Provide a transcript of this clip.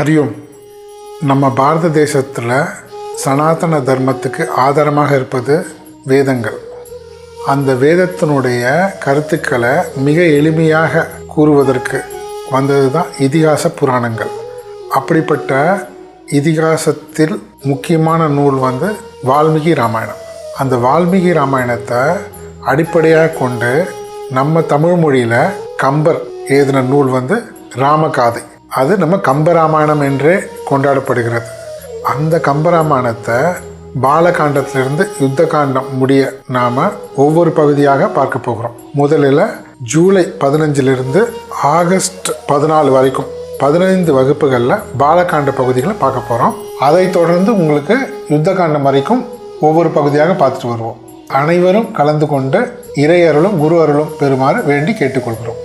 ஹரியோம். நம்ம பாரத தேசத்தில் சனாதன தர்மத்துக்கு ஆதாரமாக இருப்பது வேதங்கள். அந்த வேதத்தினுடைய கருத்துக்களை மிக எளிமையாக கூறுவதற்கு வந்தது தான் இதிகாச புராணங்கள். அப்படிப்பட்ட இதிகாசத்தில் முக்கியமான நூல் வால்மீகி ராமாயணம். அந்த வால்மீகி ராமாயணத்தை அடிப்படையாக கொண்டு நம்ம தமிழ் மொழியில் கம்பர் எழுதின நூல் ராமகாதை. அது நம்ம கம்பராமாயணம் என்றே கொண்டாடப்படுகிறது. அந்த கம்பராமாயணத்தை பாலகாண்டத்திலிருந்து யுத்த காண்டம் முடிய நாம் ஒவ்வொரு பகுதியாக பார்க்க போகிறோம். முதலில் ஜூலை 15 ஆகஸ்ட் 14 வரைக்கும் 15 வகுப்புகளில் பாலகாண்ட பகுதிகளை பார்க்க போகிறோம். அதை தொடர்ந்து உங்களுக்கு யுத்த காண்டம் வரைக்கும் ஒவ்வொரு பகுதியாக பார்த்துட்டு வருவோம். அனைவரும் கலந்து கொண்டு இறையருளும் குரு அருளும் பெறுமாறு வேண்டி கேட்டுக்கொள்கிறோம்.